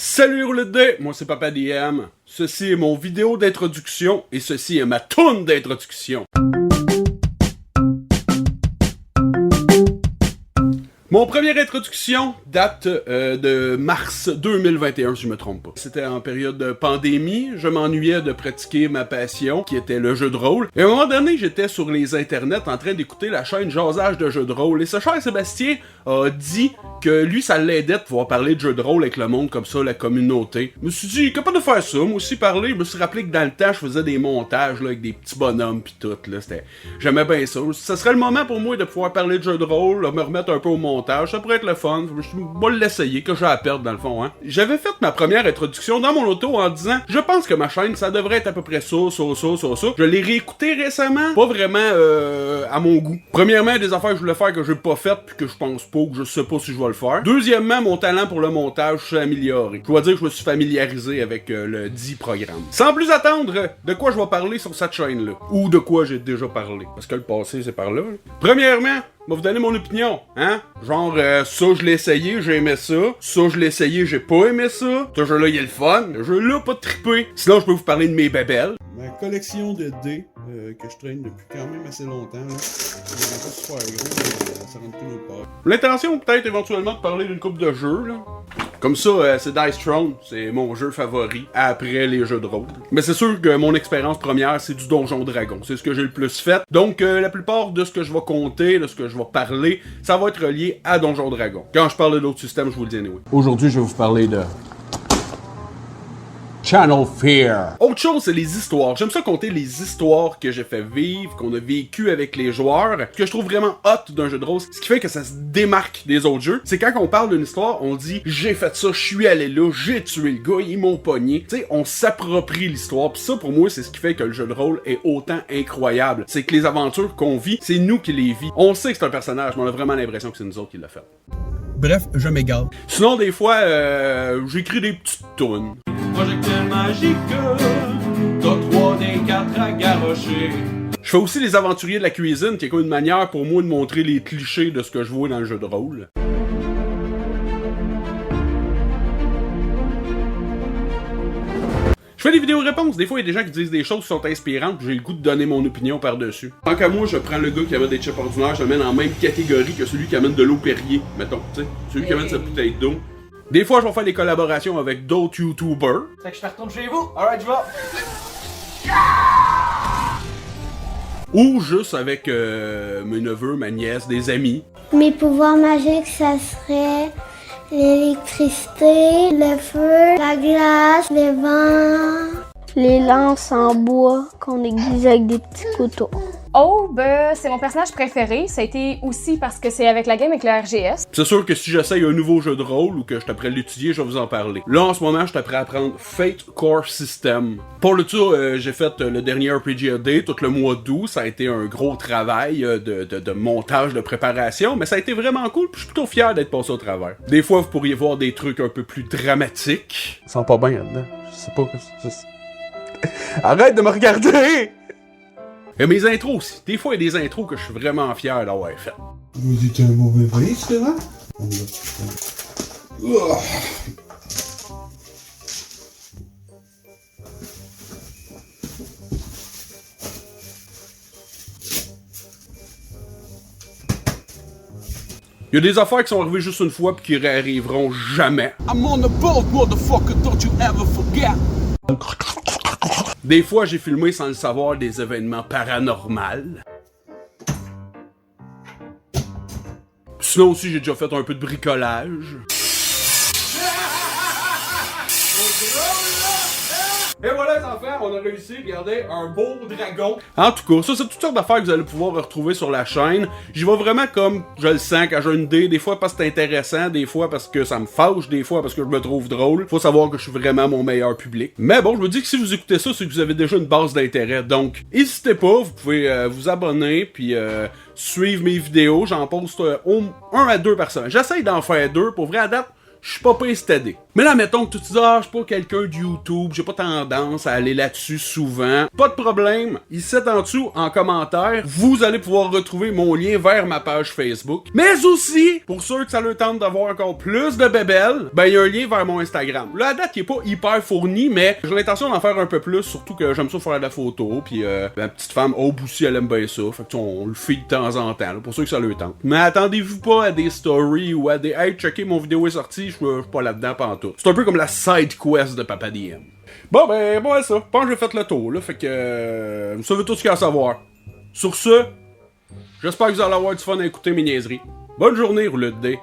Salut les roulettes de dés, moi c'est Papa DM. Ceci est mon vidéo d'introduction et ceci est ma toune d'introduction. Mon première introduction date de mars 2021, si je me trompe pas. C'était en période de pandémie, je m'ennuyais de pratiquer ma passion, qui était le jeu de rôle. Et à un moment donné, j'étais sur les internets en train d'écouter la chaîne Jasage de jeux de rôle. Et ce cher Sébastien a dit que lui, ça l'aidait de pouvoir parler de jeux de rôle avec le monde comme ça, la communauté. Je me suis dit, capable de faire ça, moi aussi parler. Je me suis rappelé que dans le temps, je faisais des montages là, avec des petits bonhommes pis tout. Là, j'aimais bien ça. Ça serait le moment pour moi de pouvoir parler de jeux de rôle, me remettre un peu au montage. Ça pourrait être le fun. Je vais l'essayer, que j'ai à perdre dans le fond, hein. J'avais fait ma première introduction dans mon auto en disant, je pense que ma chaîne, ça devrait être à peu près ça. Je l'ai réécouté récemment, pas vraiment à mon goût. Premièrement, il y a des affaires que je voulais faire que j'ai pas faites puis que je pense pas, que je sais pas si je vais le faire. Deuxièmement, mon talent pour le montage s'est amélioré. Je dois dire que je me suis familiarisé avec le dit programme. Sans plus attendre, de quoi je vais parler sur cette chaîne-là? Ou de quoi j'ai déjà parlé? Parce que le passé, c'est par là. Premièrement, je vais vous donner mon opinion, hein? Genre, ça, je l'ai essayé, j'ai aimé ça. Ça, je l'ai essayé, j'ai pas aimé ça. Ce jeu-là, il est le fun. Le jeu-là, pas trippé. Sinon, je peux vous parler de mes bébelles. Ma collection de dés, que je traîne depuis quand même assez longtemps, là. C'est pas super gros, mais ça rentre tout nulle part. L'intention, peut-être, éventuellement, de parler d'une couple de jeux, là. Comme ça, c'est Dice Throne, c'est mon jeu favori après les jeux de rôle. Mais c'est sûr que mon expérience première, c'est du Donjon Dragon. C'est ce que j'ai le plus fait. Donc, la plupart de ce que je vais compter, de ce que je vais parler, ça va être relié à Donjon Dragon. Quand je parle de d'autres systèmes, je vous le dis anyway. Aujourd'hui, je vais vous parler de Channel Fear. Autre chose, c'est les histoires. J'aime ça compter les histoires que j'ai fait vivre, qu'on a vécu avec les joueurs. Ce que je trouve vraiment hot d'un jeu de rôle, ce qui fait que ça se démarque des autres jeux, c'est quand on parle d'une histoire, on dit « j'ai fait ça, je suis allé là, j'ai tué le gars, ils m'ont pogné ». Tu sais, on s'approprie l'histoire. Pis ça, pour moi, c'est ce qui fait que le jeu de rôle est autant incroyable. C'est que les aventures qu'on vit, c'est nous qui les vit. On sait que c'est un personnage, mais on a vraiment l'impression que c'est nous autres qui l'a fait. Bref, je m'égare. Sinon, des fois, j'écris des petites tunes. Projectile magique, t'as 3 des 4 à garrocher. Je fais aussi les aventuriers de la cuisine, qui est comme une manière pour moi de montrer les clichés de ce que je vois dans le jeu de rôle. Je fais des vidéos réponses, des fois il y a des gens qui disent des choses qui sont inspirantes, puis j'ai le goût de donner mon opinion par-dessus. Tant qu'à moi, je prends le gars qui amène des chips ordinaires, je le mets dans la même catégorie que celui qui amène de l'eau Perrier, mettons, tu sais, celui qui amène sa bouteille d'eau. Des fois, je vais faire des collaborations avec d'autres YouTubers. Fait que je te retourne chez vous. Alright, je vais. Ou juste avec mes neveux, ma nièce, des amis. Mes pouvoirs magiques, ça serait l'électricité, le feu, la glace, le vent. Les lances en bois qu'on aiguise avec des petits couteaux. Oh, ben, c'est mon personnage préféré. Ça a été aussi parce que c'est avec la game avec le RGS. C'est sûr que si j'essaye un nouveau jeu de rôle ou que je t'apprends à l'étudier, je vais vous en parler. Là, en ce moment, je t'apprends à apprendre Fate Core System. Pour le tour, j'ai fait le dernier RPG Day tout le mois d'août. Ça a été un gros travail de montage, de préparation, mais ça a été vraiment cool, puis je suis plutôt fier d'être passé au travers. Des fois, vous pourriez voir des trucs un peu plus dramatiques. Ça sent pas bien là-dedans. Je sais pas que c'est... Arrête de me regarder! Et mes intros aussi. Des fois, il y a des intros que je suis vraiment fier d'avoir fait. Vous êtes un mauvais bébé, c'est vrai? Il y a des affaires qui sont arrivées juste une fois puis qui réarriveront jamais. I'm on the boat, motherfucker, don't you ever forget! Des fois, j'ai filmé sans le savoir des événements paranormaux. Sinon aussi, j'ai déjà fait un peu de bricolage. Et voilà les enfants, on a réussi à garder un beau dragon. En tout cas, ça c'est toutes sortes d'affaires que vous allez pouvoir retrouver sur la chaîne. J'y vais vraiment comme je le sens quand j'ai une idée, des fois parce que c'est intéressant, des fois parce que ça me fâche, des fois parce que je me trouve drôle. Faut savoir que je suis vraiment mon meilleur public. Mais bon, je me dis que si vous écoutez ça, c'est que vous avez déjà une base d'intérêt. Donc, n'hésitez pas, vous pouvez vous abonner, puis suivre mes vidéos. J'en poste 1 à 2 par semaine. J'essaye d'en faire 2, pour vrai à date, je suis pas pressé. Mais là, mettons que tu te dis, ah, je suis pas quelqu'un de YouTube, j'ai pas tendance à aller là-dessus souvent. Pas de problème. Ici en dessous, en commentaire, vous allez pouvoir retrouver mon lien vers ma page Facebook. Mais aussi, pour ceux que ça leur tente d'avoir encore plus de bébelles, ben il y a un lien vers mon Instagram. Là, à date, qui est pas hyper fourni, mais j'ai l'intention d'en faire un peu plus, surtout que j'aime ça faire de la photo, puis ma petite femme Aube aussi, elle aime bien ça. Fait que on le fait de temps en temps, là, pour ceux que ça leur tente. Mais attendez-vous pas à des stories ou à des « Hey, checker mon vidéo est sortie, je suis pas là-dedans pantoute ». C'est un peu comme la side quest de Papa DM. Bon, ben, ça. Je pense que j'ai fait le tour, là. Fait que vous savez tout ce qu'il y a à savoir. Sur ce, j'espère que vous allez avoir du fun à écouter mes niaiseries. Bonne journée, roulette de dés.